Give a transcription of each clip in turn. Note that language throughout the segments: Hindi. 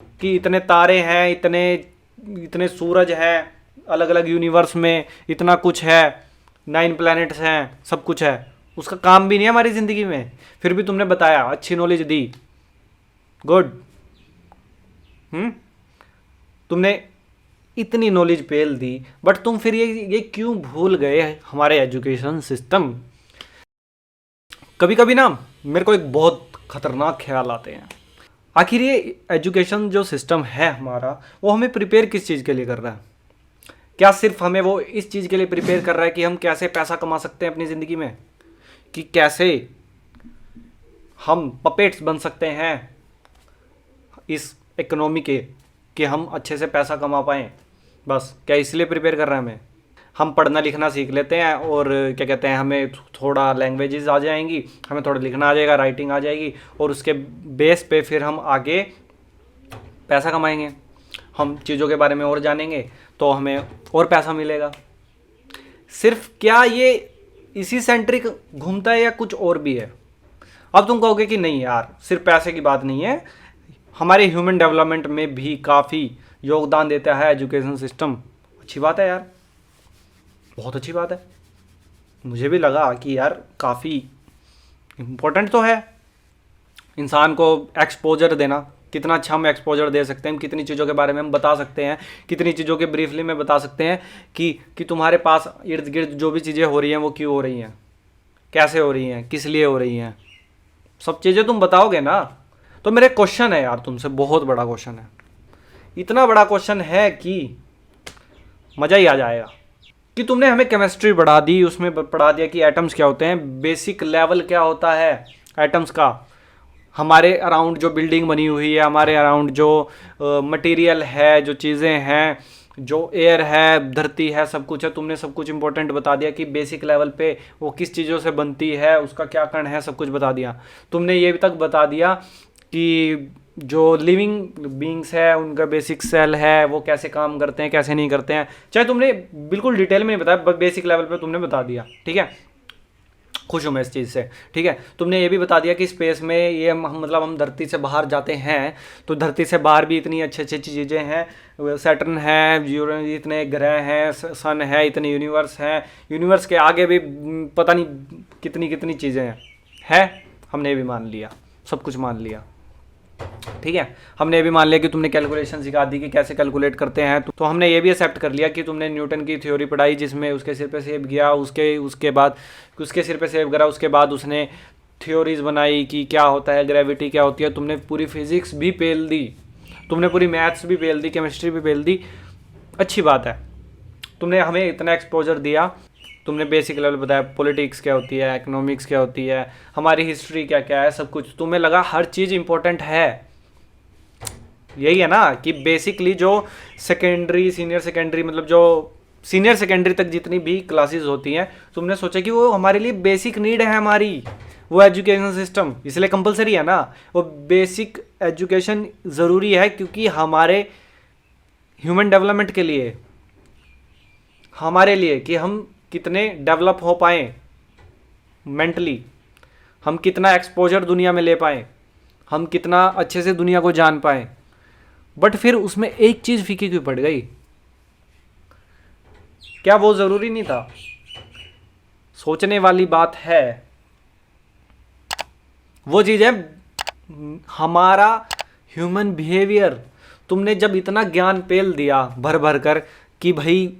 कि इतने तारे हैं, इतने इतने सूरज हैं अलग अलग यूनिवर्स में, इतना कुछ है, 9 प्लैनेट्स हैं, सब कुछ है। उसका काम भी नहीं है हमारी ज़िंदगी में, फिर भी तुमने बताया, अच्छी नॉलेज दी, गुड। हम्म। तुमने इतनी नॉलेज पेल दी, बट तुम फिर ये क्यों भूल गए हमारे एजुकेशन सिस्टम। कभी कभी ना मेरे को एक बहुत खतरनाक ख्याल आते हैं, आखिर ये एजुकेशन जो सिस्टम है हमारा, वो हमें प्रिपेयर किस चीज़ के लिए कर रहा है। क्या सिर्फ हमें वो इस चीज़ के लिए प्रिपेयर कर रहा है कि हम कैसे पैसा कमा सकते हैं अपनी ज़िंदगी में, कि कैसे हम पपेट्स बन सकते हैं इस इकोनॉमी के, कि हम अच्छे से पैसा कमा पाएँ, बस क्या इसलिए प्रिपेयर कर रहा है हमें। हम पढ़ना लिखना सीख लेते हैं और क्या कहते हैं, हमें थोड़ा लैंग्वेजेस आ जाएंगी, हमें थोड़ा लिखना आ जाएगा, राइटिंग आ जाएगी, और उसके बेस पे फिर हम आगे पैसा कमाएंगे, हम चीज़ों के बारे में और जानेंगे तो हमें और पैसा मिलेगा। सिर्फ क्या ये इसी सेंट्रिक घूमता है या कुछ और भी है। अब तुम कहोगे कि नहीं यार, सिर्फ पैसे की बात नहीं है, हमारे ह्यूमन डेवलपमेंट में भी काफ़ी योगदान देता है एजुकेशन सिस्टम। अच्छी बात है यार, बहुत अच्छी बात है। मुझे भी लगा कि यार काफ़ी इम्पोर्टेंट तो है इंसान को एक्सपोजर देना। कितना अच्छा हम एक्सपोजर दे सकते हैं, कितनी चीज़ों के बारे में हम बता सकते हैं, कितनी चीज़ों के ब्रीफली में बता सकते हैं कि तुम्हारे पास इर्द गिर्द जो भी चीज़ें हो रही हैं वो क्यों हो रही हैं, कैसे हो रही हैं, किस लिए हो रही हैं, सब चीज़ें तुम बताओगे ना। तो मेरा क्वेश्चन है यार तुमसे, बहुत बड़ा क्वेश्चन है, इतना बड़ा क्वेश्चन है कि मज़ा ही आ जाएगा। कि तुमने हमें केमिस्ट्री पढ़ा दी, उसमें पढ़ा दिया कि एटम्स क्या होते हैं, बेसिक लेवल क्या होता है एटम्स का, हमारे अराउंड जो बिल्डिंग बनी हुई है, हमारे अराउंड जो मटेरियल है, जो चीज़ें हैं, जो एयर है, धरती है, सब कुछ है। तुमने सब कुछ इंपॉर्टेंट बता दिया कि बेसिक लेवल पे वो किस चीज़ों से बनती है, उसका क्या कण है, सब कुछ बता दिया। तुमने ये भी तक बता दिया कि जो लिविंग बींग्स है उनका बेसिक सेल है वो कैसे काम करते हैं, कैसे नहीं करते हैं, चाहे तुमने बिल्कुल डिटेल में नहीं बताया, बस बेसिक लेवल पे तुमने बता दिया, ठीक है, खुश हूँ मैं इस चीज़ से, ठीक है। तुमने ये भी बता दिया कि स्पेस में ये मतलब हम धरती से बाहर जाते हैं तो धरती से बाहर भी इतनी अच्छी अच्छी चीज़ें हैं, सैटर्न है, इतने ग्रह हैं, सन है, इतने यूनिवर्स हैं, यूनिवर्स के आगे भी पता नहीं कितनी कितनी चीज़ें हैं, हमने ये भी मान लिया, सब कुछ मान लिया, ठीक है। हमने ये भी मान लिया कि तुमने कैलकुलेशन सिखा दी कि कैसे कैलकुलेट करते हैं, तो हमने ये भी एक्सेप्ट कर लिया कि तुमने न्यूटन की थ्योरी पढ़ाई जिसमें उसके सिर पे सेब गया, उसके बाद उसके सिर पे सेब गिरा, उसके बाद उसने थ्योरीज बनाई कि क्या होता है, ग्रेविटी क्या होती है। तुमने पूरी फिजिक्स भी पेल दी, तुमने पूरी मैथ्स भी पेल दी, केमिस्ट्री भी पेल दी, अच्छी बात है। तुमने हमें इतना एक्सपोजर दिया, तुमने बेसिक लेवल बताया, पॉलिटिक्स क्या होती है, इकोनॉमिक्स क्या होती है, हमारी हिस्ट्री क्या क्या है, सब कुछ तुम्हें लगा हर चीज़ इंपॉर्टेंट है। यही है ना कि बेसिकली जो सेकेंडरी, सीनियर सेकेंडरी, मतलब जो सीनियर सेकेंडरी तक जितनी भी क्लासेस होती हैं, तुमने सोचा कि वो हमारे लिए बेसिक नीड है हमारी, वो एजुकेशन सिस्टम इसलिए कंपलसरी है ना। वो बेसिक एजुकेशन ज़रूरी है क्योंकि हमारे ह्यूमन डेवलपमेंट के लिए, हमारे लिए कि हम कितने डेवलप हो पाएँ मेंटली, हम कितना एक्सपोजर दुनिया में ले पाएँ, हम कितना अच्छे से दुनिया को जान पाएँ। बट फिर उसमें एक चीज़ फीकी क्यों पड़ गई, क्या वो ज़रूरी नहीं था। सोचने वाली बात है, वो चीज़ है हमारा ह्यूमन बिहेवियर। तुमने जब इतना ज्ञान पेल दिया भर भर कर कि भाई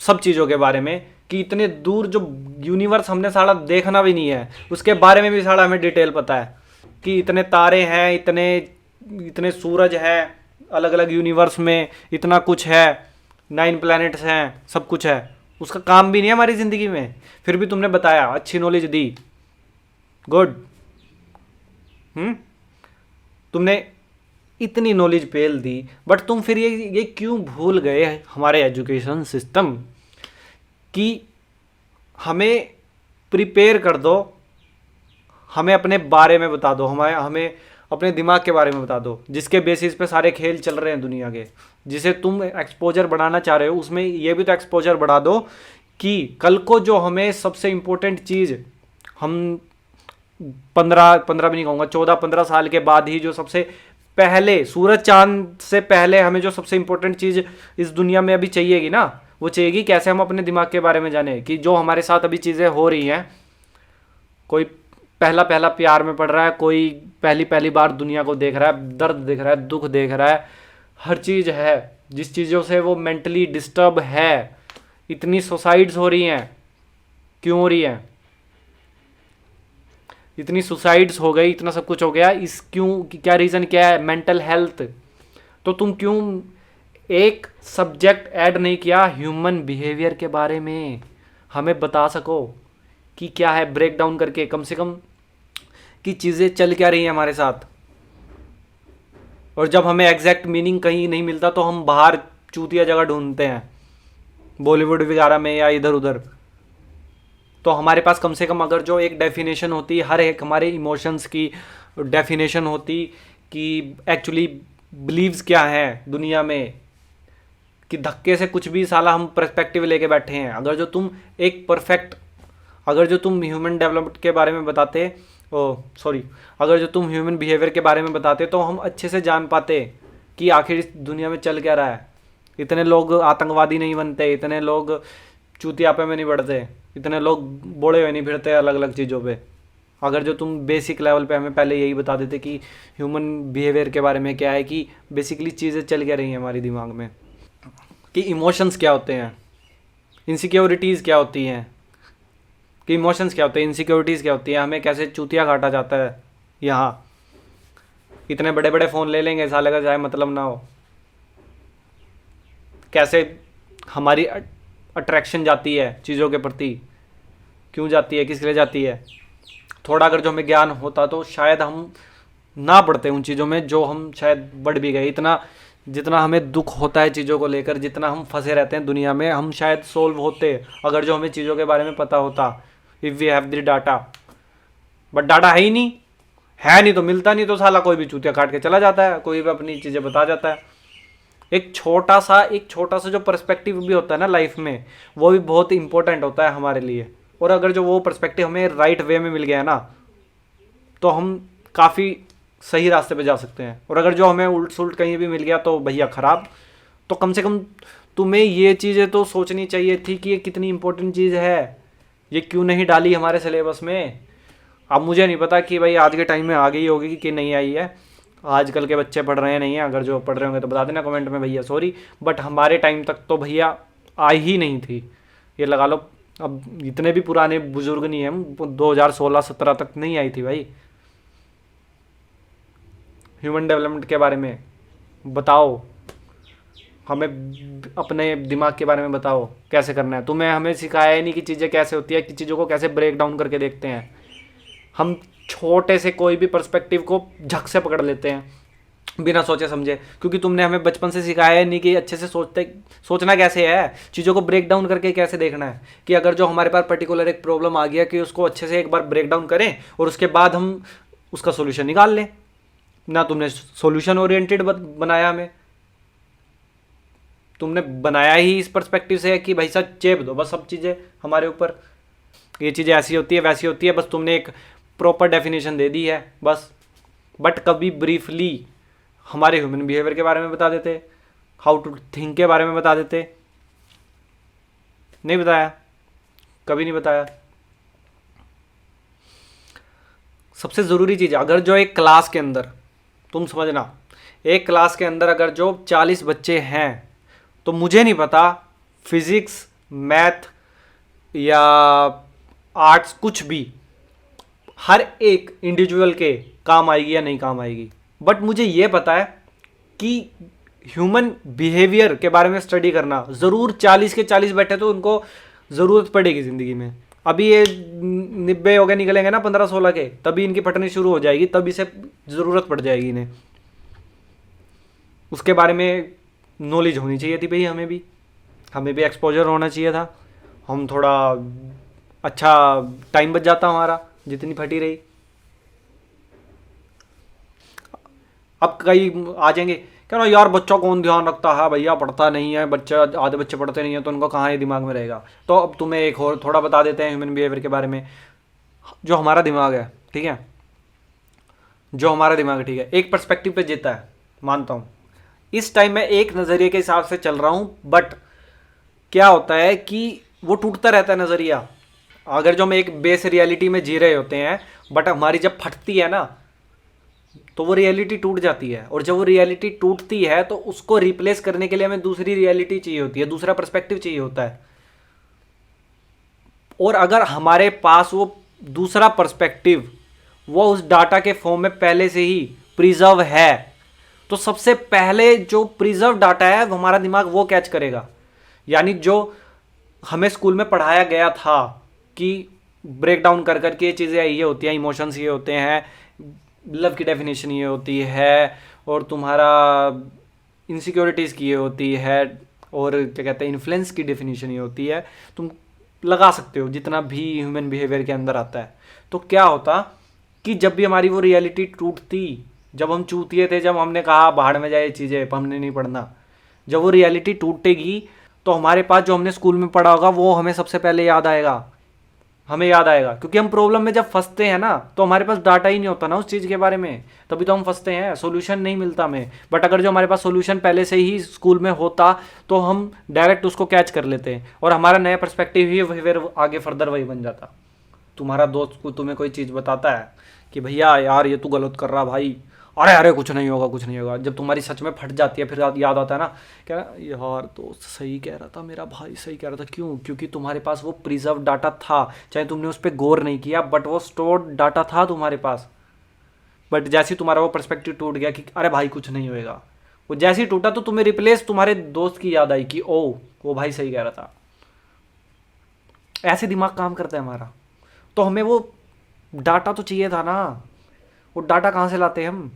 सब चीज़ों के बारे में, कि इतने दूर जो यूनिवर्स हमने सारा देखना भी नहीं है उसके बारे में भी सारा हमें डिटेल पता है, कि इतने तारे हैं, इतने इतने सूरज हैं अलग अलग यूनिवर्स में, इतना कुछ है, 9 प्लैनेट्स हैं, सब कुछ है। उसका काम भी नहीं है हमारी ज़िंदगी में, फिर भी तुमने बताया, अच्छी नॉलेज दी, गुड। तुमने इतनी नॉलेज पेल दी, बट तुम फिर ये क्यों भूल गए हमारे एजुकेशन सिस्टम, कि हमें प्रिपेयर कर दो, हमें अपने बारे में बता दो, हमें अपने दिमाग के बारे में बता दो, जिसके बेसिस पे सारे खेल चल रहे हैं दुनिया के, जिसे तुम एक्सपोजर बढ़ाना चाह रहे हो, उसमें ये भी तो एक्सपोजर बढ़ा दो कि कल को जो हमें सबसे इम्पोर्टेंट चीज़, हम 15 भी नहीं कहूँगा, 14-15 साल के बाद ही जो सबसे पहले, सूरज चांद से पहले हमें जो सबसे इंपॉर्टेंट चीज इस दुनिया में अभी चाहिएगी ना, वो चाहिएगी कैसे हम अपने दिमाग के बारे में जाने, कि जो हमारे साथ अभी चीजें हो रही हैं, कोई पहला पहला प्यार में पड़ रहा है, कोई पहली पहली बार दुनिया को देख रहा है, दर्द देख रहा है, दुख देख रहा है, हर चीज है, जिस चीजों से वो मेंटली डिस्टर्ब है। इतनी सुसाइड्स हो रही हैं, क्यों हो रही हैं? इतनी सुसाइड्स हो गई, इतना सब कुछ हो गया, इस क्यों, क्या रीजन क्या है? Mental health. तो तुम क्यों एक सब्जेक्ट ऐड नहीं किया ह्यूमन बिहेवियर के बारे में, हमें बता सको कि क्या है, ब्रेक डाउन करके कम से कम कि चीज़ें चल क्या रही हैं हमारे साथ। और जब हमें एग्जैक्ट मीनिंग कहीं नहीं मिलता तो हम बाहर चूतिया जगह ढूंढते हैं, बॉलीवुड वगैरह में या इधर उधर। तो हमारे पास कम से कम अगर जो एक डेफिनेशन होती, हर एक हमारे इमोशंस की डेफिनेशन होती कि एक्चुअली बिलीव्स क्या है दुनिया में, कि धक्के से कुछ भी साला हम पर्सपेक्टिव लेके बैठे हैं। अगर जो तुम एक परफेक्ट, अगर जो तुम ह्यूमन डेवलपमेंट के बारे में बताते, अगर जो तुम ह्यूमन बिहेवियर के बारे में बताते तो हम अच्छे से जान पाते कि आखिर इस दुनिया में चल क्या रहा है। इतने लोग आतंकवादी नहीं बनते, इतने लोग चूतियापे में नहीं बढ़ते, इतने लोग बोड़े हुए नहीं फिरते अलग अलग चीज़ों पे। अगर जो तुम बेसिक लेवल पे हमें पहले यही बता देते कि ह्यूमन बिहेवियर के बारे में क्या है, कि बेसिकली चीज़ें चल क्या रही हैं हमारी दिमाग में, कि इमोशंस क्या होते हैं, इनसिक्योरिटीज़ क्या होती हैं, कि इमोशंस क्या होते हैं, इनसिक्योरिटीज़ क्या होती हैं, हमें कैसे चूतिया काटा जाता है यहाँ। इतने बड़े बड़े फ़ोन ले लेंगे साले का चाहे मतलब ना हो, कैसे हमारी अट्रैक्शन जाती है चीज़ों के प्रति, क्यों जाती है, किस लिए जाती है। थोड़ा अगर जो हमें ज्ञान होता तो शायद हम ना पढ़ते उन चीज़ों में, जो हम शायद बढ़ भी गए। इतना जितना हमें दुख होता है चीज़ों को लेकर, जितना हम फंसे रहते हैं दुनिया में, हम शायद सोल्व होते अगर जो हमें चीज़ों के बारे में पता होता, if we have the data. But data है ही नहीं, है नहीं तो मिलता नहीं, तो साला कोई भी चूतिया काट के चला जाता है, कोई भी अपनी चीज़ें बता जाता है। एक छोटा सा जो पर्सपेक्टिव भी होता है ना लाइफ में, वो भी बहुत इंपॉर्टेंट होता है हमारे लिए। और अगर जो वो पर्सपेक्टिव हमें राइट वे में मिल गया ना, तो हम काफ़ी सही रास्ते पे जा सकते हैं। और अगर जो हमें उल्ट सुलट कहीं भी मिल गया तो भैया ख़राब। तो कम से कम तुम्हें ये चीज़ें तो सोचनी चाहिए थी कि ये कितनी इंपॉर्टेंट चीज़ है, ये क्यों नहीं डाली हमारे सिलेबस में। अब मुझे नहीं पता कि भाई आज के टाइम में आ गई होगी कि नहीं आई है, आजकल के बच्चे पढ़ रहे हैं नहीं है, अगर जो पढ़ रहे होंगे तो बता देना कमेंट में भैया, सॉरी। बट हमारे टाइम तक तो भैया आई ही नहीं थी, ये लगा लो। अब इतने भी पुराने बुजुर्ग नहीं हैं हम, 2016-17 तक नहीं आई थी भाई। ह्यूमन डेवलपमेंट के बारे में बताओ, हमें अपने दिमाग के बारे में बताओ कैसे करना है। तुम्हें हमें सिखाया ही नहीं कि चीज़ें कैसे होती है, कि चीज़ों को कैसे ब्रेक डाउन करके देखते हैं। हम छोटे से कोई भी पर्सपेक्टिव को झक से पकड़ लेते हैं बिना सोचे समझे, क्योंकि तुमने हमें बचपन से सिखाया नहीं कि अच्छे से सोचना कैसे है, चीज़ों को ब्रेक डाउन करके कैसे देखना है। कि अगर जो हमारे पास पर्टिकुलर एक प्रॉब्लम आ गया, कि उसको अच्छे से एक बार ब्रेक डाउन करें और उसके बाद हम उसका सोल्यूशन निकाल लें। ना तुमने सोल्यूशन ओरिएंटेड बनाया हमें, तुमने बनाया ही इस पर्सपेक्टिव से है कि भाई साहब चेप दो बस सब चीज़ें हमारे ऊपर, ये चीज़ें ऐसी होती है वैसी होती है, बस तुमने एक प्रॉपर डेफिनेशन दे दी है बस। बट कभी ब्रीफली हमारे ह्यूमन बिहेवियर के बारे में बता देते, हाउ टू थिंक के बारे में बता देते, नहीं बताया, कभी नहीं बताया। सबसे ज़रूरी चीज़, अगर जो एक क्लास के अंदर, तुम समझना, एक क्लास के अंदर अगर जो 40 बच्चे हैं, तो मुझे नहीं पता फिज़िक्स, मैथ या आर्ट्स कुछ भी हर एक इंडिविजुअल के काम आएगी या नहीं काम आएगी। बट मुझे ये पता है कि ह्यूमन बिहेवियर के बारे में स्टडी करना ज़रूर 40 के 40 बैठे तो उनको ज़रूरत पड़ेगी ज़िंदगी में। अभी ये 90 हो गए निकलेंगे ना 15-16 के, तभी इनकी फटनी शुरू हो जाएगी, तभी से ज़रूरत पड़ जाएगी इन्हें। उसके बारे में नॉलेज होनी चाहिए थी भाई, हमें भी एक्सपोजर होना चाहिए था। हम थोड़ा अच्छा टाइम बच जाता हमारा, जितनी फटी रही। अब कई आ जाएंगे क्या ना यार, बच्चों कौन ध्यान रखता है भैया, पढ़ता नहीं है बच्चा, आधे बच्चे पढ़ते नहीं है तो उनको कहाँ ये दिमाग में रहेगा। तो अब तुम्हें एक और थोड़ा बता देते हैं ह्यूमन बिहेवियर के बारे में। जो हमारा दिमाग है, ठीक है, जो हमारा दिमाग ठीक है, एक पर्सपेक्टिव पे जीता है, मानता हूँ। इस टाइम मैं एक नज़रिए के हिसाब से चल रहा हूँ, बट क्या होता है कि वो टूटता रहता है नज़रिया। अगर जो हम एक बेस रियलिटी में जी रहे होते हैं, बट हमारी जब फटती है ना, तो वो रियलिटी टूट जाती है। और जब वो रियलिटी टूटती है तो उसको रिप्लेस करने के लिए हमें दूसरी रियलिटी चाहिए होती है, दूसरा पर्सपेक्टिव चाहिए होता है। और अगर हमारे पास वो दूसरा पर्सपेक्टिव वो उस डाटा के फॉर्म में पहले से ही प्रिजर्व है, तो सबसे पहले जो प्रिजर्व डाटा है वो हमारा दिमाग वो कैच करेगा। यानी जो हमें स्कूल में पढ़ाया गया था कि ब्रेक डाउन कर करके ये चीज़ें ये होती हैं, इमोशंस ये होते हैं, लव की डेफिनेशन ये होती है, और तुम्हारा इनसिक्योरिटीज़ की ये होती है, और क्या कहते हैं इन्फ्लुएंस की डेफिनेशन ये होती है। तुम लगा सकते हो जितना भी ह्यूमन बिहेवियर के अंदर आता है। तो क्या होता कि जब भी हमारी वो रियलिटी टूटती, जब हम चूतिए थे, जब हमने कहा बाहर में जाए चीज़ें हमने नहीं पढ़ना, जब वो रियलिटी टूटेगी तो हमारे पास जो हमने स्कूल में पढ़ा होगा वो हमें सबसे पहले याद आएगा, हमें याद आएगा। क्योंकि हम प्रॉब्लम में जब फंसते हैं ना, तो हमारे पास डाटा ही नहीं होता ना उस चीज़ के बारे में, तभी तो हम फंसते हैं, सोल्यूशन नहीं मिलता हमें। बट अगर जो हमारे पास सोल्यूशन पहले से ही स्कूल में होता तो हम डायरेक्ट उसको कैच कर लेते हैं, और हमारा नया पर्सपेक्टिव ही फिर आगे फर्दर वही बन जाता। तुम्हारा दोस्त को तुम्हें कोई चीज़ बताता है कि भैया यार ये तू गलत कर रहा भाई, अरे अरे कुछ नहीं होगा कुछ नहीं होगा। जब तुम्हारी सच में फट जाती है फिर याद आता है ना, क्या यार दोस्त सही कह रहा था, मेरा भाई सही कह रहा था। क्यों? क्योंकि तुम्हारे पास वो प्रिजर्व डाटा था, चाहे तुमने उस पर गौर नहीं किया, बट वो स्टोर्ड डाटा था तुम्हारे पास। बट जैसे ही तुम्हारा वो पर्सपेक्टिव टूट गया कि अरे भाई कुछ नहीं होएगा, वो जैसे ही टूटा तो तुम्हें रिप्लेस तुम्हारे दोस्त की याद आई कि ओ वो भाई सही कह रहा था। ऐसे दिमाग काम करता है हमारा। तो हमें वो डाटा तो चाहिए था ना, वो डाटा कहाँ से लाते हम?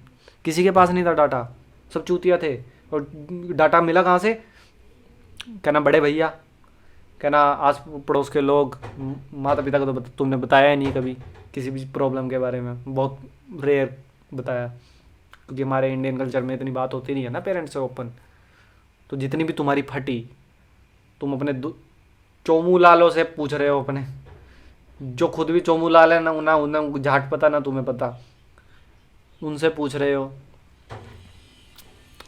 किसी के पास नहीं था डाटा, सब चूतिया थे। और डाटा मिला कहाँ से? कहना बड़े भैया, कहना आस पड़ोस के लोग, माता पिता को तो तुमने बताया ही नहीं कभी किसी भी प्रॉब्लम के बारे में, बहुत रेयर बताया, क्योंकि हमारे इंडियन कल्चर में इतनी बात होती नहीं है ना पेरेंट्स से ओपन। तो जितनी भी तुम्हारी फटी, तुम अपने चोमू लालों से पूछ रहे हो, अपने जो खुद भी चोमू लाल है ना, उन्हें झाट पता ना तुम्हें पता, उनसे पूछ रहे हो,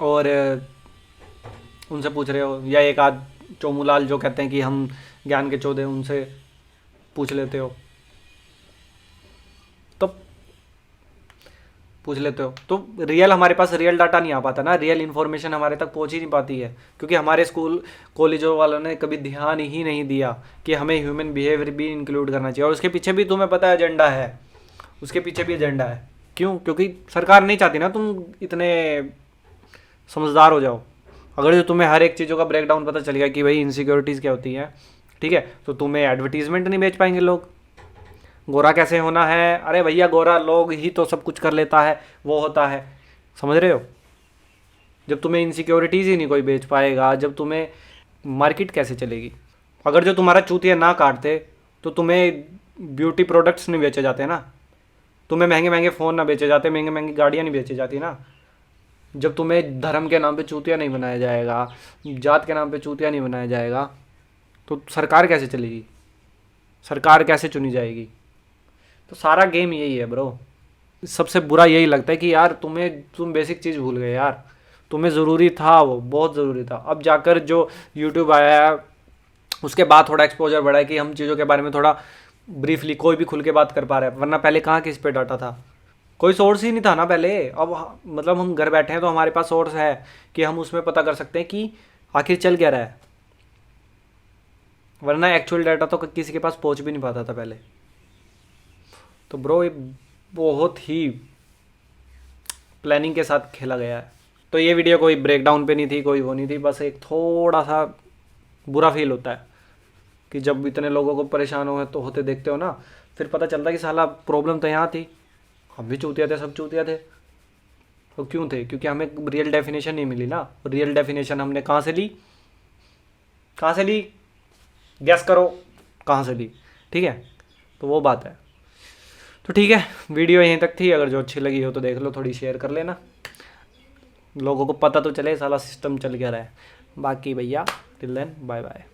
और उनसे पूछ रहे हो, या एक आध चोमूलाल जो कहते हैं कि हम ज्ञान के चौधे, उनसे पूछ लेते हो, तो पूछ लेते हो। तो रियल हमारे पास रियल डाटा नहीं आ पाता ना, रियल इन्फॉर्मेशन हमारे तक पहुंच ही नहीं पाती है, क्योंकि हमारे स्कूल कॉलेजों वालों ने कभी ध्यान ही नहीं दिया कि हमें ह्यूमन बिहेवियर भी इंक्लूड करना चाहिए। और उसके पीछे भी तुम्हें पता है एजेंडा है, उसके पीछे भी एजेंडा है। क्यों? क्योंकि सरकार नहीं चाहती ना तुम इतने समझदार हो जाओ। अगर जो तुम्हें हर एक चीज़ों का ब्रेकडाउन पता चल गया कि भाई इनसिक्योरिटीज़ क्या होती हैं, ठीक है, तो तुम्हें एडवर्टीजमेंट नहीं बेच पाएंगे लोग। गोरा कैसे होना है, अरे भैया गोरा लोग ही तो सब कुछ कर लेता है, वो होता है, समझ रहे हो? जब तुम्हें इनसिक्योरिटीज़ ही नहीं कोई बेच पाएगा, जब तुम्हें मार्केट कैसे चलेगी? अगर जो तुम्हारा चूतिया ना काटते तो तुम्हें ब्यूटी प्रोडक्ट्स नहीं बेचे जाते ना, तुम्हें महंगे महंगे फ़ोन ना बेचे जाते, महंगी महंगी गाड़ियाँ नहीं बेची जाती ना। जब तुम्हें धर्म के नाम पे चूतिया नहीं बनाया जाएगा, जात के नाम पे चूतिया नहीं बनाया जाएगा, तो सरकार कैसे चलेगी? सरकार कैसे चुनी जाएगी? तो सारा गेम यही है ब्रो। सबसे बुरा यही लगता है कि यार तुम बेसिक चीज़ भूल गए यार। तुम्हें ज़रूरी था, वो बहुत ज़रूरी था। अब जाकर जो यूट्यूब आया है उसके बाद थोड़ा एक्सपोजर बढ़ा है कि हम चीज़ों के बारे में थोड़ा ब्रीफली कोई भी खुल के बात कर पा रहा है, वरना पहले कहाँ किस पे डाटा था, कोई सोर्स ही नहीं था ना पहले। अब मतलब हम घर बैठे हैं तो हमारे पास सोर्स है कि हम उसमें पता कर सकते हैं कि आखिर चल क्या रहा है, वरना एक्चुअल डाटा तो किसी के पास पहुंच भी नहीं पाता था पहले। तो ब्रो ये बहुत ही प्लानिंग के साथ खेला गया है। तो ये वीडियो कोई ब्रेकडाउन पे नहीं थी, कोई वो नहीं थी, बस एक थोड़ा सा बुरा फील होता है कि जब इतने लोगों को परेशान होते देखते हो ना, फिर पता चलता है कि साला प्रॉब्लम तो यहाँ थी, हम भी चूतिया थे, सब चूतिया थे। तो क्यों थे? क्योंकि हमें रियल डेफिनेशन नहीं मिली ना। रियल डेफिनेशन हमने कहाँ से ली? कहाँ से ली? गैस करो कहाँ से ली? ठीक है, तो वो बात है। तो ठीक है, वीडियो यहीं तक थी। अगर जो अच्छी लगी हो तो देख लो, थोड़ी शेयर कर लेना, लोगों को पता तो चले साला सिस्टम चल क्या रहा है। बाकी भैया टिल देन बाय बाय।